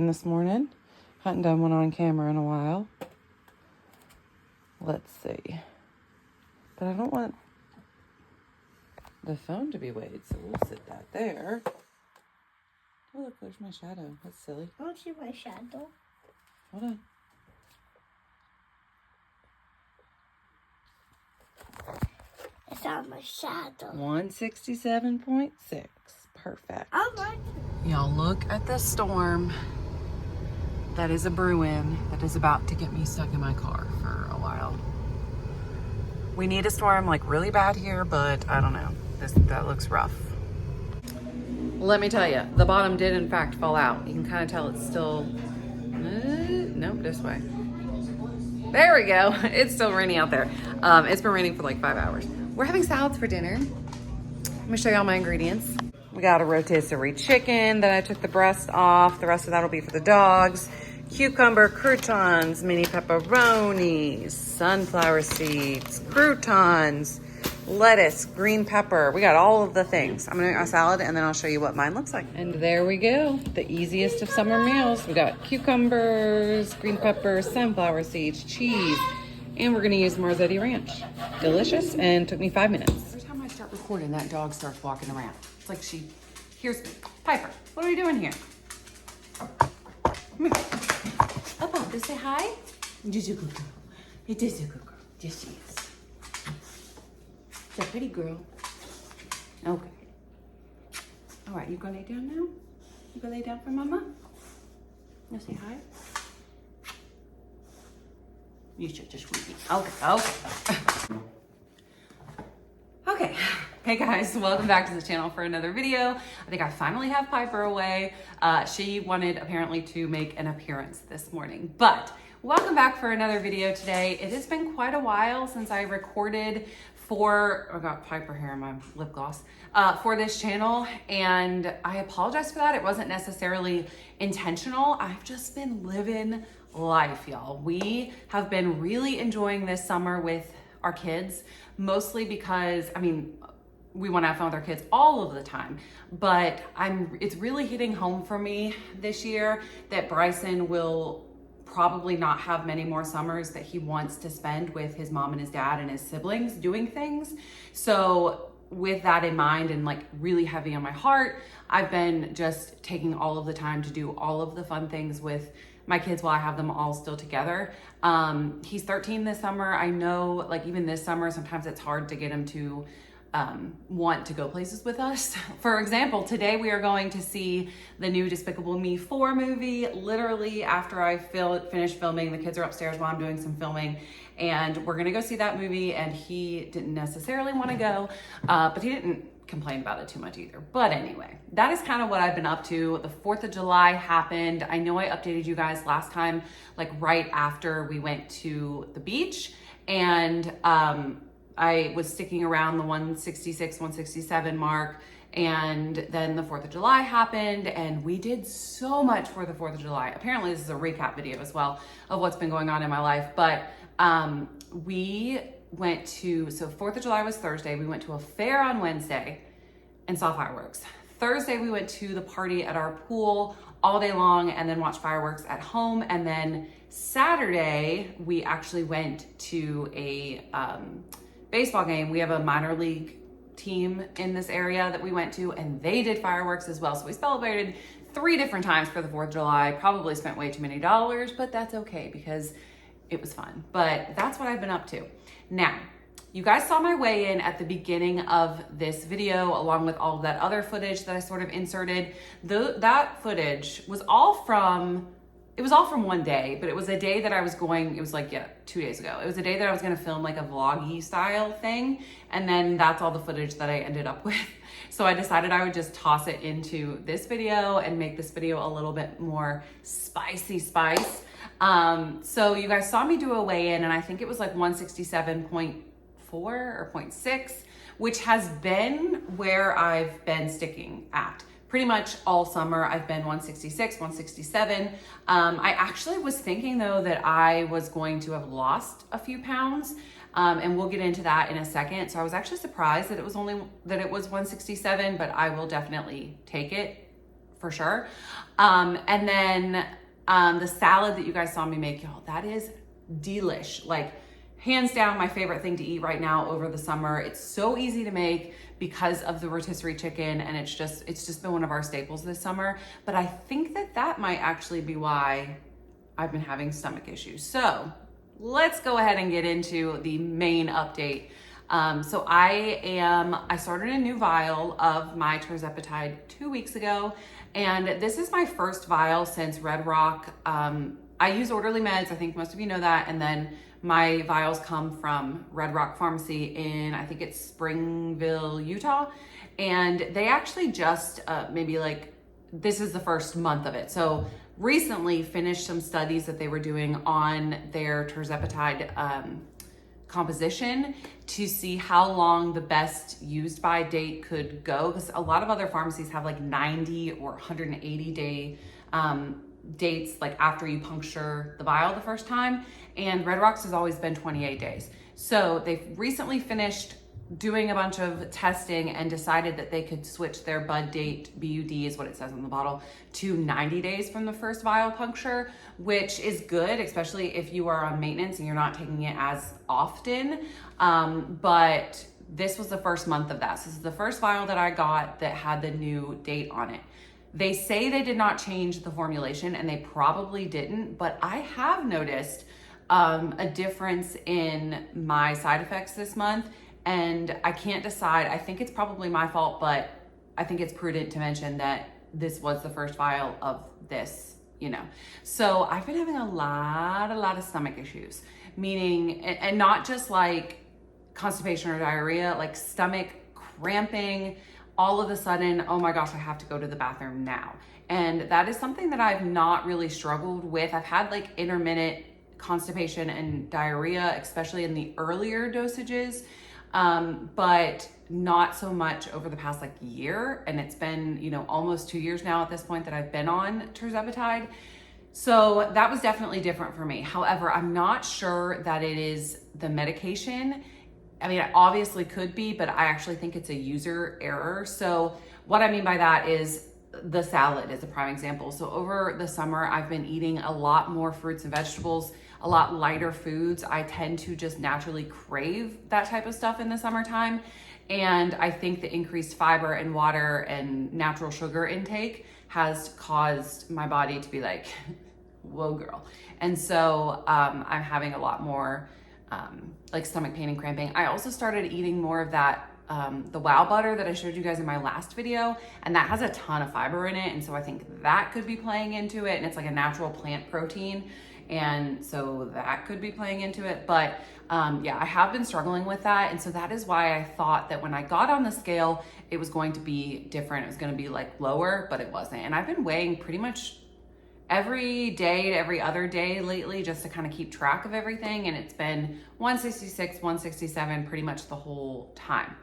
in this morning. Hadn't done one on camera in a while. Let's see. But I don't want the phone to be weighed, so we'll sit that there. Oh, look, there's my shadow. That's silly. I don't see my shadow. Hold on. It's not my shadow. 167.6. Perfect. I like it. Y'all look at the storm that is a brewing that is about to get me stuck in my car for a while. We need a storm like really bad here, but I don't know. That looks rough. Let me tell you, the bottom did in fact fall out. You can kind of tell it's still, nope, this way. There we go. It's still raining out there. It's been raining for like 5 hours. We're having salads for dinner. I'm gonna show you all my ingredients. We got a rotisserie chicken that I took the breast off. The rest of that will be for the dogs. Cucumber croutons, mini pepperonis, sunflower seeds, croutons, lettuce, green pepper. We got all of the things. I'm gonna make my salad and then I'll show you what mine looks like. And there we go, the easiest of summer meals. We got cucumbers, green peppers, sunflower seeds, cheese, and we're gonna use Marzetti Ranch. Delicious and took me 5 minutes. Every time I start recording, that dog starts walking around. It's like she hears me. Piper, what are we doing here? Come here. Up, up, to say hi? Just a good girl. It is a good girl. Yes, she is. She's a pretty girl. Okay. All right, you gonna lay down now? You gonna lay down for mama? You say hi? You should just sweetie. Okay. Okay. Hey guys, welcome back to the channel for another video. I think I finally have Piper away. She wanted apparently to make an appearance this morning, but welcome back for another video today. It has been quite a while since I recorded I got Piper hair in my lip gloss, for this channel, and I apologize for that. It wasn't necessarily intentional. I've just been living life, y'all. We have been really enjoying this summer with our kids, mostly because, I mean, we want to have fun with our kids all of the time, but it's really hitting home for me this year that Bryson will probably not have many more summers that he wants to spend with his mom and his dad and his siblings doing things. So with that in mind and like really heavy on my heart, I've been just taking all of the time to do all of the fun things with my kids while I have them all still together. He's 13 this summer. I know like even this summer, sometimes it's hard to get him to want to go places with us. For example, today we are going to see the new Despicable Me 4 movie. Literally after I finish filming, the kids are upstairs while I'm doing some filming, and we're gonna go see that movie, and he didn't necessarily want to go, but he didn't complain about it too much either. But anyway, that is kind of what I've been up to. The 4th of July happened. I know I updated you guys last time, like right after we went to the beach, and I was sticking around the 166, 167 mark, and then the 4th of July happened, and we did so much for the 4th of July. Apparently this is a recap video as well of what's been going on in my life, but we went to, so 4th of July was Thursday, we went to a fair on Wednesday and saw fireworks. Thursday we went to the party at our pool all day long and then watched fireworks at home, and then Saturday we actually went to a baseball game. We have a minor league team in this area that we went to, and they did fireworks as well. So we celebrated 3 different times for the 4th of July. Probably spent way too many dollars, but that's okay because it was fun. But that's what I've been up to. Now, you guys saw my weigh-in at the beginning of this video, along with all of that other footage that I sort of inserted. That footage was all from one day, but it was a day that I was going, it was like, 2 days ago. It was a day that I was gonna film like a vloggy style thing. And then that's all the footage that I ended up with. So I decided I would just toss it into this video and make this video a little bit more spicy spice. So you guys saw me do a weigh-in, and I think it was like 167.4 or 0.6, which has been where I've been sticking at. Pretty much all summer, I've been 166, 167. I actually was thinking though that I was going to have lost a few pounds, and we'll get into that in a second. So I was actually surprised that it was 167, but I will definitely take it for sure. And then the salad that you guys saw me make, y'all, that is delish. Like, hands down, my favorite thing to eat right now over the summer. It's so easy to make because of the rotisserie chicken, and it's just been one of our staples this summer. But I think that might actually be why I've been having stomach issues. So let's go ahead and get into the main update. So I started a new vial of my tirzepatide 2 weeks ago, and this is my first vial since Red Rock. I use Orderly Meds, I think most of you know that, and then my vials come from Red Rock Pharmacy in, I think it's Springville, Utah, and they actually just maybe like, this is the first month of it. So recently finished some studies that they were doing on their tirzepatide composition to see how long the best used by date could go, because a lot of other pharmacies have like 90 or 180 day dates, like after you puncture the vial the first time, and Red Rocks has always been 28 days. So they've recently finished doing a bunch of testing and decided that they could switch their bud date, BUD is what it says on the bottle, to 90 days from the first vial puncture, which is good, especially if you are on maintenance and you're not taking it as often. But this was the first month of that. So this is the first vial that I got that had the new date on it. They say they did not change the formulation, and they probably didn't, but I have noticed a difference in my side effects this month, and I can't decide. I think it's probably my fault, but I think it's prudent to mention that this was the first vial of this, you know. So I've been having a lot of stomach issues, meaning, and not just like constipation or diarrhea, like stomach cramping, all of a sudden, oh my gosh, I have to go to the bathroom now. And that is something that I've not really struggled with. I've had like intermittent constipation and diarrhea, especially in the earlier dosages, but not so much over the past like year. And it's been, you know, almost 2 years now at this point that I've been on tirzepatide. So that was definitely different for me. However, I'm not sure that it is the medication. I mean, it obviously could be, but I actually think it's a user error. So what I mean by that is the salad is a prime example. So over the summer, I've been eating a lot more fruits and vegetables, a lot lighter foods. I tend to just naturally crave that type of stuff in the summertime. And I think the increased fiber and water and natural sugar intake has caused my body to be like, whoa, girl. And so I'm having a lot more like stomach pain and cramping. I also started eating more of that, the wow butter that I showed you guys in my last video, and that has a ton of fiber in it. And so I think that could be playing into it. And it's like a natural plant protein. And so that could be playing into it. But yeah, I have been struggling with that. And so that is why I thought that when I got on the scale, it was going to be different. It was going to be like lower, but it wasn't. And I've been weighing pretty much every day to every other day lately, just to kind of keep track of everything. And it's been 166, 167 pretty much the whole time.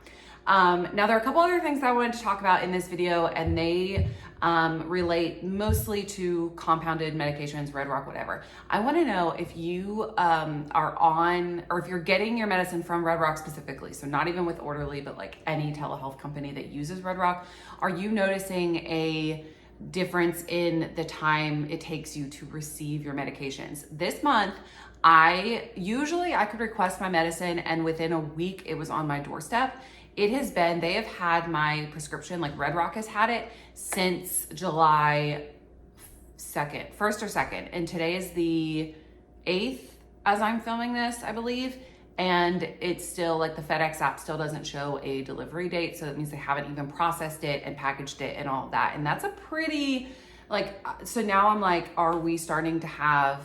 Now there are a couple other things that I wanted to talk about in this video, and they relate mostly to compounded medications, Red Rock, whatever. I want to know if you are on, or if you're getting your medicine from Red Rock specifically, so not even with Orderly, but like any telehealth company that uses Red Rock, are you noticing a difference in the time it takes you to receive your medications? This month, I could request my medicine and within a week it was on my doorstep. It has been, they have had my prescription, like Red Rock has had it since July 2nd, 1st or 2nd. And today is the 8th as I'm filming this, I believe. And it's still like the FedEx app still doesn't show a delivery date. So that means they haven't even processed it and packaged it and all of that. And that's a pretty, like, so now I'm like, are we starting to have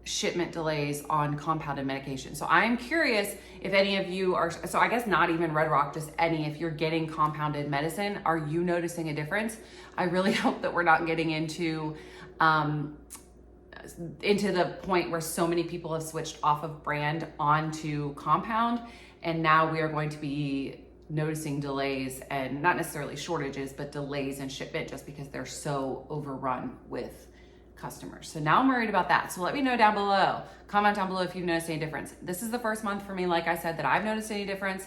shipment delays on compounded medication? So I'm curious if any of you are, so I guess not even Red Rock, just any, if you're getting compounded medicine, are you noticing a difference? I really hope that we're not getting into the point where so many people have switched off of brand onto compound, and now we are going to be noticing delays, and not necessarily shortages, but delays in shipment just because they're so overrun with customers. So now I'm worried about that. So let me know down below, comment down below if you've noticed any difference. This is the first month for me, like I said, that I've noticed any difference.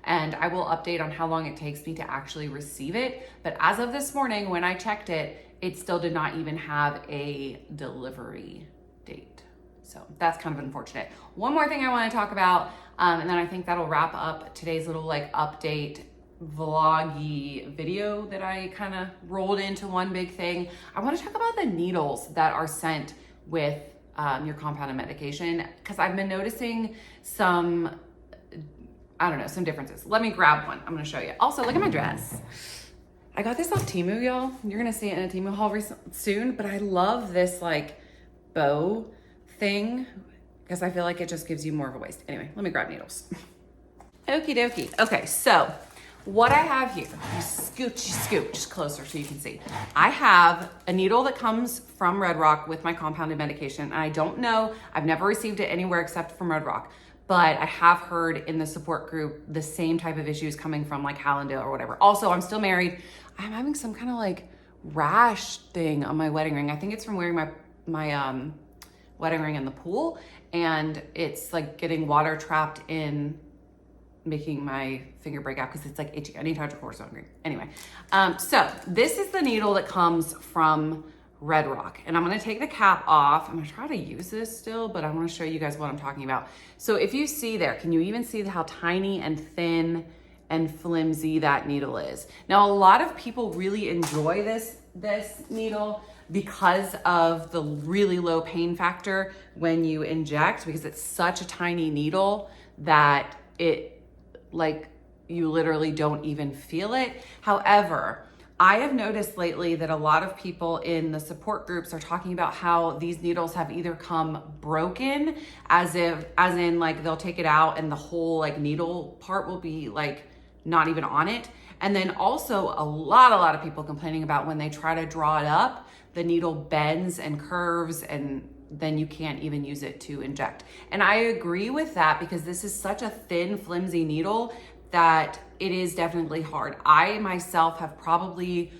and I will update on how long it takes me to actually receive it. But as of this morning, when I checked it, it still did not even have a delivery date. So that's kind of unfortunate. One more thing I want to talk about, and then I think that'll wrap up today's little like update vloggy video that I kind of rolled into one big thing. I want to talk about the needles that are sent with your compounded medication, because I've been noticing some, I don't know, some differences. Let me grab one. I'm going to show you. Also, look at my dress. I got this off Temu, y'all. You're going to see it in a Temu haul soon, but I love this like bow thing because I feel like it just gives you more of a waist. Anyway, let me grab needles. Okie dokie. Okay, so what I have here, you scooch closer so you can see. I have a needle that comes from Red Rock with my compounded medication. And I don't know, I've never received it anywhere except from Red Rock, but I have heard in the support group the same type of issues coming from like Hallandale or whatever. Also, I'm still married. I'm having some kind of like rash thing on my wedding ring. I think it's from wearing my wedding ring in the pool, and it's like getting water trapped in, making my finger break out because it's like itchy. I need hydrocortisone cream. Anyway, so this is the needle that comes from Red Rock, and I'm gonna take the cap off. I'm gonna try to use this still, but I wanna show you guys what I'm talking about. So if you see there, can you even see how tiny and thin and flimsy that needle is? Now, a lot of people really enjoy this needle because of the really low pain factor when you inject, because it's such a tiny needle that it, like, you literally don't even feel it. However, I have noticed lately that a lot of people in the support groups are talking about how these needles have either come broken, as in like they'll take it out and the whole like needle part will be like not even on it. And then also a lot of people complaining about when they try to draw it up, the needle bends and curves, and then you can't even use it to inject. And I agree with that, because this is such a thin, flimsy needle that it is definitely hard. I myself have probably,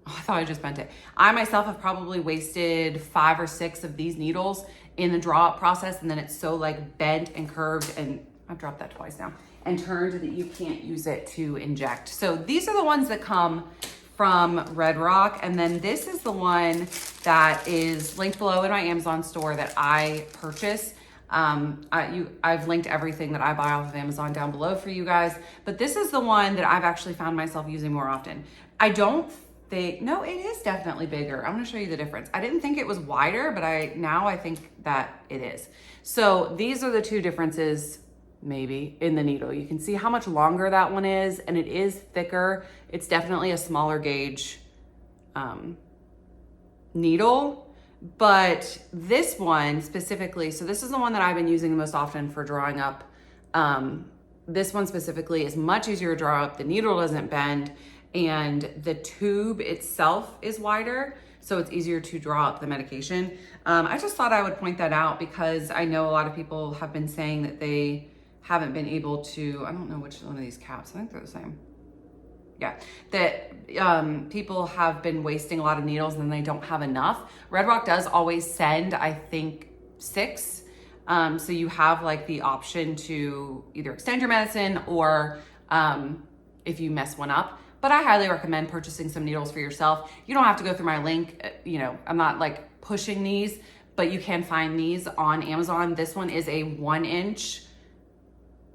I thought I just bent it. I myself have probably wasted 5 or 6 of these needles in the draw up process, and then it's so like bent and curved, and I've dropped that twice now, and turned that you can't use it to inject. So these are the ones that come from Red Rock, and then this is the one that is linked below in my Amazon store that I purchase. I've linked everything that I buy off of Amazon down below for you guys, but this is the one that I've actually found myself using more often. I don't think, no, it is definitely bigger. I'm gonna show you the difference. I didn't think it was wider, but now I think that it is. So these are the two differences maybe in the needle. You can see how much longer that one is, and it is thicker. It's definitely a smaller gauge needle. But this one specifically, so this is the one that I've been using the most often for drawing up. This one specifically is much easier to draw up. The needle doesn't bend, and the tube itself is wider, so it's easier to draw up the medication. I just thought I would point that out because I know a lot of people have been saying that they haven't been able to, I don't know which one of these caps, I think they're the same. Yeah, that people have been wasting a lot of needles and they don't have enough. Red Rock does always send, I think, 6. So you have like the option to either extend your medicine or if you mess one up. But I highly recommend purchasing some needles for yourself. You don't have to go through my link. You know, I'm not like pushing these, but you can find these on Amazon. This one is a 1-inch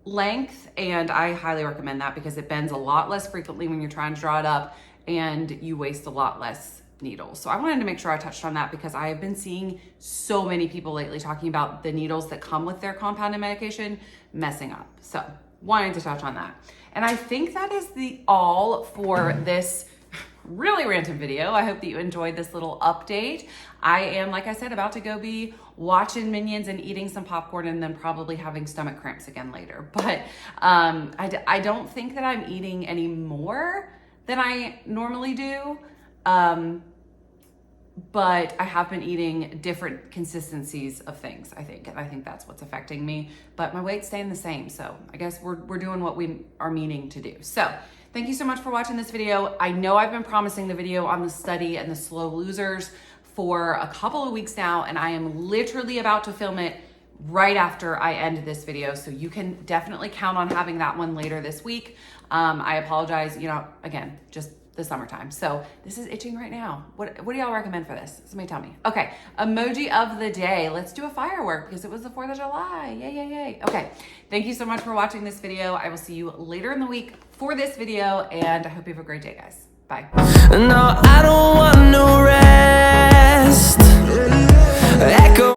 length, and I highly recommend that because it bends a lot less frequently when you're trying to draw it up, and you waste a lot less needles. So I wanted to make sure I touched on that because I have been seeing so many people lately talking about the needles that come with their compounded medication messing up. So wanted to touch on that. And I think that is all for this really random video. I hope that you enjoyed this little update. I am, like I said, about to go be watching Minions and eating some popcorn and then probably having stomach cramps again later. But I don't think that I'm eating any more than I normally do. But I have been eating different consistencies of things, I think. And I think that's what's affecting me. But my weight's staying the same. So I guess we're doing what we are meaning to do. So thank you so much for watching this video. I know I've been promising the video on the study and the slow losers for a couple of weeks now, and I am literally about to film it right after I end this video. So you can definitely count on having that one later this week. I apologize, you know, again, just the summertime. So this is itching right now. What do y'all recommend for this? Somebody tell me. Okay, emoji of the day. Let's do a firework because it was the 4th of July. Yay, yay, yay. Okay, thank you so much for watching this video. I will see you later in the week for this video, and I hope you have a great day, guys. Bye. No, I don't want no rest.